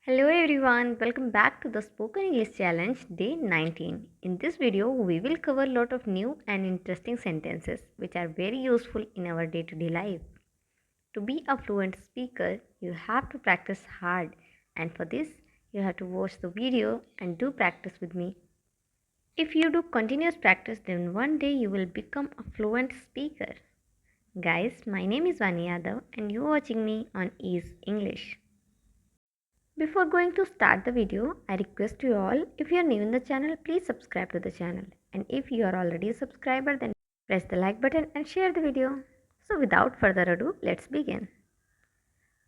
Hello everyone, welcome back to the Spoken English Challenge day 19. In this video, we will cover a lot of new and interesting sentences which are very useful in our day-to-day life. To be a fluent speaker, you have to practice hard, and for this, you have to watch the video and do practice with me. If you do continuous practice, then one day you will become a fluent speaker. Guys, my name is Vani Yadav and you are watching me on Ease English. Before going to start the video, I request you all, if you are new in the channel, please subscribe to the channel. And if you are already a subscriber, then press the like button and share the video. So without further ado, let's begin.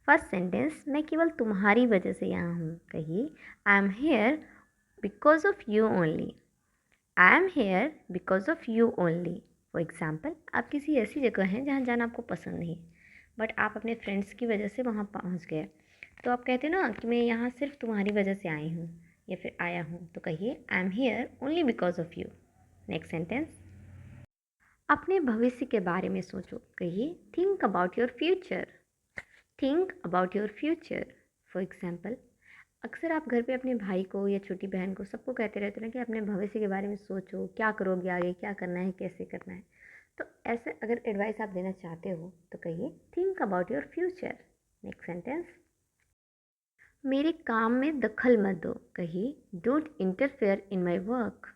First sentence, मैं केवल तुम्हारी वजह से यहाँ हूँ. कहिए, I am here because of you only. I am here because of you only. For example, आप किसी ऐसी जगह हैं जहाँ जाना आपको पसंद नहीं, बट आप अपने फ्रेंड्स की वजह से वहाँ पहुँच गए. तो आप कहते हो ना कि मैं यहाँ सिर्फ तुम्हारी वजह से आई हूँ या फिर आया हूँ, तो कहिए I am here only because of you. Next sentence, अपने भविष्य के बारे में सोचो. कहिए, think about your future. Think about your future. For example, अक्सर आप घर पे अपने भाई को या छोटी बहन को सबको कहते रहते हैं कि अपने भविष्य के बारे में सोचो, क्या करोगे आगे, क्या करना है, कैसे करना है. तो ऐसे अगर एडवाइस आप देना चाहते हो तो कहिए think about your future. Next sentence, मेरे काम में दखल मत दो. कहिए, don't interfere in my work.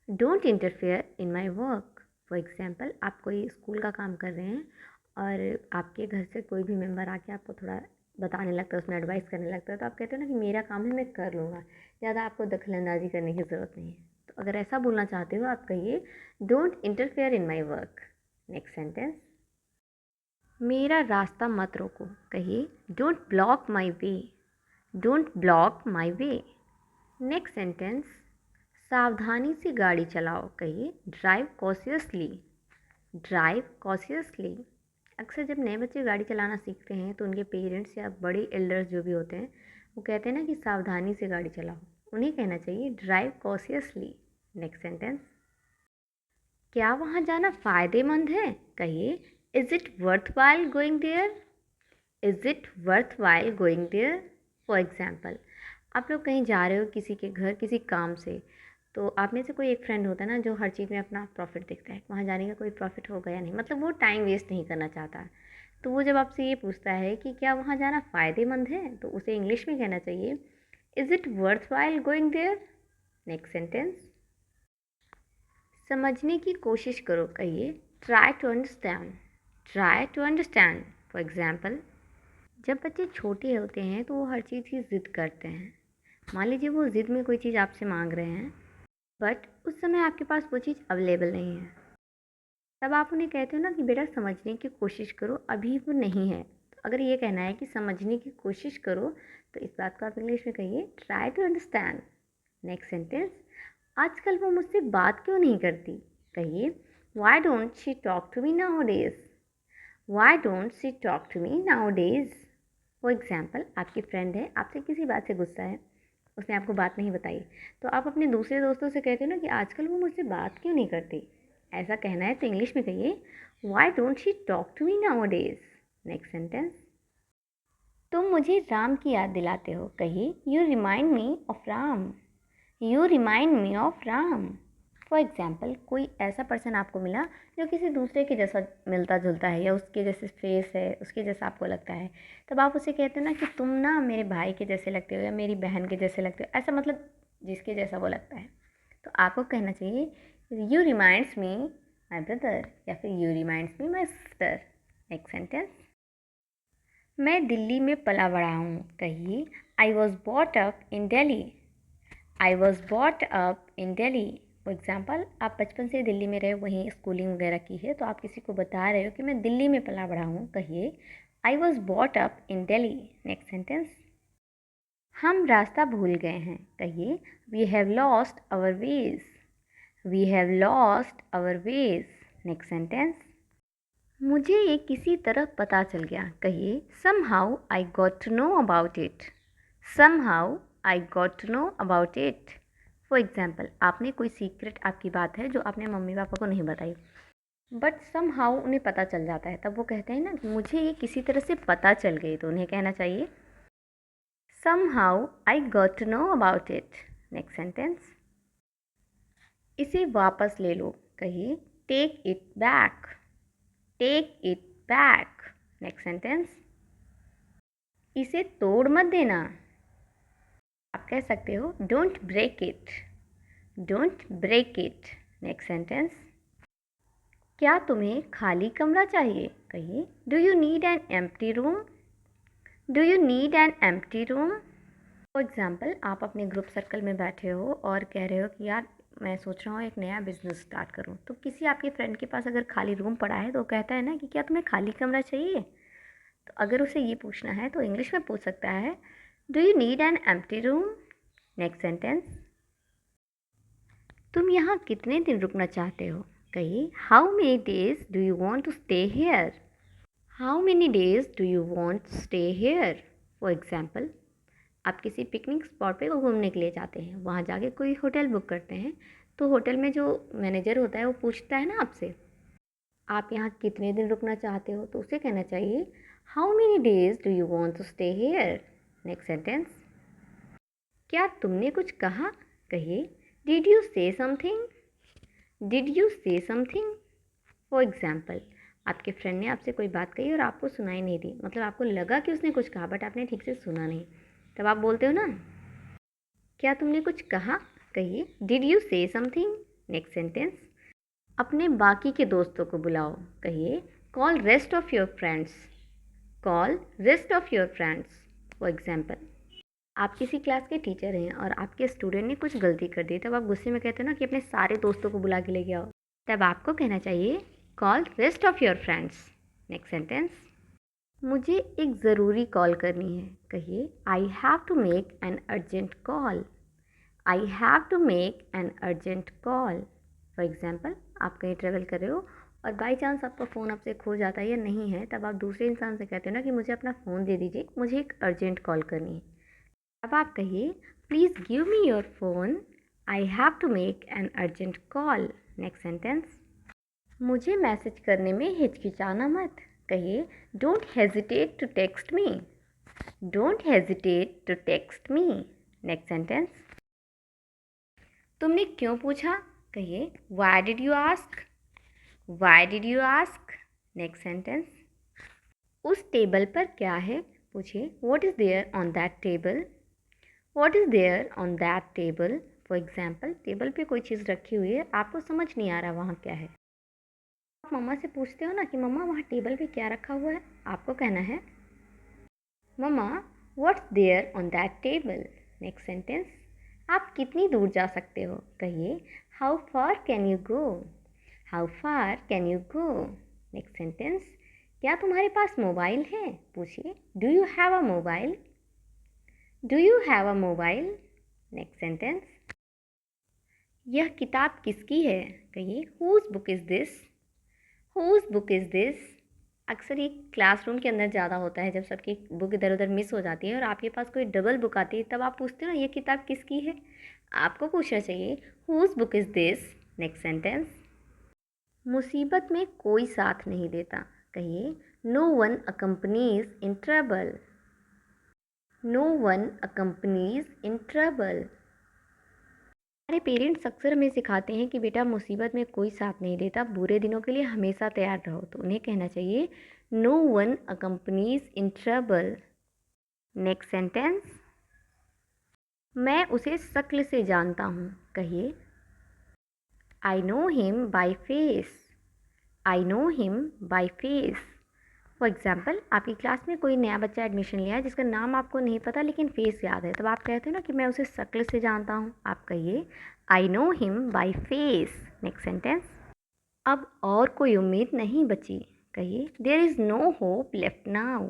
Don't interfere in my work. For example, आप कोई स्कूल का काम कर रहे हैं और आपके घर से कोई भी मेम्बर आके आपको थोड़ा बताने लगता है, उसमें एडवाइस करने लगता है, तो आप कहते हो ना कि मेरा काम है, मैं कर लूँगा, ज़्यादा आपको दखलंदाजी करने की ज़रूरत नहीं है. तो अगर ऐसा बोलना चाहते हो आप कहिए don't interfere in my work. Next sentence, मेरा रास्ता मत रोको. कहिए don't block my way. Don't block my way. Next sentence, सावधानी से गाड़ी चलाओ. कहिए ड्राइव कॉशियसली. Drive cautiously. अक्सर जब नए बच्चे गाड़ी चलाना सीखते हैं तो उनके पेरेंट्स या बड़े एल्डर्स जो भी होते हैं वो कहते हैं ना कि सावधानी से गाड़ी चलाओ. उन्हें कहना चाहिए ड्राइव कॉशियसली. नेक्स्ट सेंटेंस, क्या वहाँ जाना फ़ायदेमंद है. कहिए is it worth while going there. Is it worth while going there. For example, आप लोग कहीं जा रहे हो किसी के घर किसी काम से, तो आप में से कोई एक फ्रेंड होता है ना जो हर चीज़ में अपना प्रॉफिट देखता है, वहाँ जाने का कोई प्रॉफिट होगा या नहीं, मतलब वो टाइम वेस्ट नहीं करना चाहता. तो वो जब आपसे ये पूछता है कि क्या वहाँ जाना फ़ायदेमंद है, तो उसे इंग्लिश में कहना चाहिए is it worth while going there. Next sentence, समझने की कोशिश करो. कहिए try to understand. Try to understand. For example, जब बच्चे छोटे होते हैं तो वो हर चीज़ की ज़िद करते हैं. मान लीजिए वो ज़िद में कोई चीज़ आपसे मांग रहे हैं, बट उस समय आपके पास वो चीज़ अवेलेबल नहीं है. तब आप उन्हें कहते हो ना कि बेटा समझने की कोशिश करो, अभी वो नहीं है. तो अगर ये कहना है कि समझने की कोशिश करो, तो इस बात को आप इंग्लिश में कहिए try to understand. Next sentence, आजकल वो मुझसे बात क्यों नहीं करती. कहिए why don't she talk to me now days. Why don't she talk to me now days. For example, आपकी फ्रेंड है, आपसे किसी बात से गुस्सा है, उसने आपको बात नहीं बताई, तो आप अपने दूसरे दोस्तों से कहते हो ना कि आजकल वो मुझसे बात क्यों नहीं करती. ऐसा कहना है तो इंग्लिश में कहिए why don't she talk to me now days. Next sentence, तुम मुझे राम की याद दिलाते हो. कहिए you remind me of Ram. You remind me of Ram. For example, कोई ऐसा पर्सन आपको मिला जो किसी दूसरे के जैसा मिलता जुलता है या उसके जैसे फेस है, उसके जैसा आपको लगता है, तब आप उसे कहते हो ना कि तुम ना मेरे भाई के जैसे लगते हो या मेरी बहन के जैसे लगते हो, ऐसा मतलब जिसके जैसा वो लगता है. तो आपको कहना चाहिए you reminds me my brother या फिर you reminds me my sister. Next sentence, मैं दिल्ली में पला बड़ा हूँ. कहिए I was bought up in Delhi. I was bought up in Delhi. For example, आप बचपन से दिल्ली में रहे, वहीं स्कूलिंग वगैरह की है, तो आप किसी को बता रहे हो कि मैं दिल्ली में पला बड़ा हूँ. कहिए I was bought up in Delhi. Next sentence, हम रास्ता भूल गए हैं. कहिए we have lost our ways. We have lost our ways. Next sentence, मुझे ये किसी तरह पता चल गया. कहिए somehow I got to know about it. Somehow I got to know about it. For example, आपने कोई सीक्रेट आपकी बात है जो आपने मम्मी पापा को नहीं बताई, बट समहाउ उन्हें पता चल जाता है, तब वो कहते हैं ना कि मुझे ये किसी तरह से पता चल गई. तो उन्हें कहना चाहिए Somehow I got to know about it. Next sentence. इसे वापस ले लो. कहिए take it back. Take it back. Next sentence. इसे तोड़ मत देना. आप कह सकते हो don't break it. Don't break it. Next sentence. क्या तुम्हें खाली कमरा चाहिए? कहिए Do you need an empty room? Do you need an empty room? For example आप अपने ग्रुप सर्कल में बैठे हो और कह रहे हो कि यार मैं सोच रहा हूँ एक नया बिज़नेस स्टार्ट करूँ. तो किसी आपके फ्रेंड के पास अगर खाली रूम पड़ा है तो कहता है ना कि क्या तुम्हें खाली कमरा चाहिए. तो अगर उसे ये पूछना है तो इंग्लिश में पूछ सकता है do you need an empty room. Next sentence. तुम यहाँ कितने दिन रुकना चाहते हो? कहिए how many days do you want to stay here. How many days do you want to stay here. For example आप किसी पिकनिक स्पॉट पे घूमने के लिए जाते हैं. वहाँ जाके कोई होटल बुक करते हैं तो होटल में जो मैनेजर होता है वो पूछता है ना आपसे आप यहाँ कितने दिन रुकना चाहते हो. तो उसे कहना चाहिए how many days do you want to stay here. Next sentence. क्या तुमने कुछ कहा? कहिए did you say something. Did you say something. For example आपके फ्रेंड ने आपसे कोई बात कही और आपको सुनाई नहीं दी. मतलब आपको लगा कि उसने कुछ कहा बट आपने ठीक से सुना नहीं. तब आप बोलते हो ना क्या तुमने कुछ कहा. कहिए did you say something. Next sentence. अपने बाकी के दोस्तों को बुलाओ. कहिए call rest of your friends. Call rest of your friends. For example आप किसी क्लास के टीचर हैं और आपके स्टूडेंट ने कुछ गलती कर दी. तब आप गुस्से में कहते हो ना कि अपने सारे दोस्तों को बुला के लेके आओ. तब आपको कहना चाहिए call rest of your friends. Next sentence. मुझे एक ज़रूरी कॉल करनी है. कहिए I have to make an urgent call. I have to make an urgent call. For example आप कहीं ट्रेवल कर रहे हो और बाई चांस आपका फ़ोन आपसे खो जाता है या नहीं है. तब आप दूसरे इंसान से कहते हो ना कि मुझे अपना फ़ोन दे दीजिए, मुझे एक अर्जेंट कॉल करनी है. अब आप कहिए please give me your phone. I have to make an urgent call. Next sentence. मुझे मैसेज करने में हिचकिचाना मत. कहिए don't hesitate to text me. Don't hesitate to text me. Next sentence. तुमने क्यों पूछा? कहिए why did you ask. Why did you ask. Next sentence. उस टेबल पर क्या है? पूछिए what is there on that table. What is there on that table. For example table पे कोई चीज़ रखी हुई है आपको समझ नहीं आ रहा वहाँ क्या है. आप मम्मा से पूछते हो ना कि मम्मा वहाँ टेबल पे क्या रखा हुआ है. आपको कहना है मम्मा what's there on that table. Next sentence. आप कितनी दूर जा सकते हो? कहिए how far can you go. How far can you go. Next sentence. क्या तुम्हारे पास मोबाइल है? पूछिए do you have a mobile. Do you have a mobile. Next sentence. यह किताब किसकी है? कहिए whose book is this. Whose book is this. अक्सर ये क्लासरूम के अंदर ज़्यादा होता है जब सबकी बुक इधर उधर मिस हो जाती है और आपके पास कोई डबल बुक आती है. तब आप पूछते हो ना ये किताब किसकी है. आपको पूछना चाहिए whose book is this. Next sentence. मुसीबत में कोई साथ नहीं देता. कहिए no one accompanies in trouble. No one accompanies in trouble. हमारे पेरेंट्स अक्सर हमें सिखाते हैं कि बेटा मुसीबत में कोई साथ नहीं देता, बुरे दिनों के लिए हमेशा तैयार रहो. तो उन्हें कहना चाहिए no one accompanies in trouble. Next sentence. मैं उसे शक्ल से जानता हूँ. कहिए I know him by face. I know him by face. For example आपकी क्लास में कोई नया बच्चा एडमिशन लिया है जिसका नाम आपको नहीं पता लेकिन फेस याद है. तब आप कहते हो ना कि मैं उसे शक्ल से जानता हूँ. आप कहिए I know him by face. Next sentence. अब और कोई उम्मीद नहीं बची. कहिए there is no hope left now.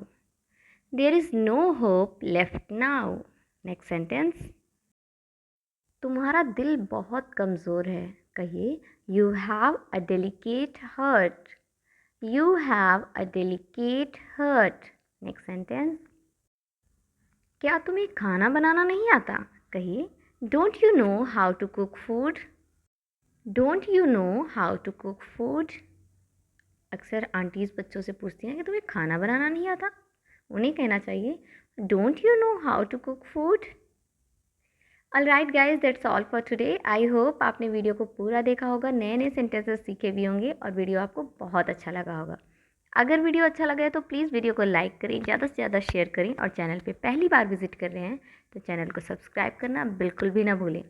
There is no hope left now. Next sentence. तुम्हारा दिल बहुत कमज़ोर है. कहिए you have a delicate heart. You have a delicate heart. Next sentence. क्या तुम्हें खाना बनाना नहीं आता? कहिए Don't you know how to cook food? Don't you know how to cook food? अक्सर आंटीज़ बच्चों से पूछती हैं कि तुम्हें खाना बनाना नहीं आता. उन्हें कहना चाहिए, don't you know how to cook food? Alright guys, that's all for today. I hope आपने वीडियो को पूरा देखा होगा, नए नए सेंटेंसेस सीखे भी होंगे और वीडियो आपको बहुत अच्छा लगा होगा। अगर वीडियो अच्छा लगा है तो प्लीज़ वीडियो को लाइक करें, ज़्यादा से ज़्यादा शेयर करें और चैनल पे पहली बार विजिट कर रहे हैं तो चैनल को सब्सक्राइब करना बिल्कुल भी ना भूलें।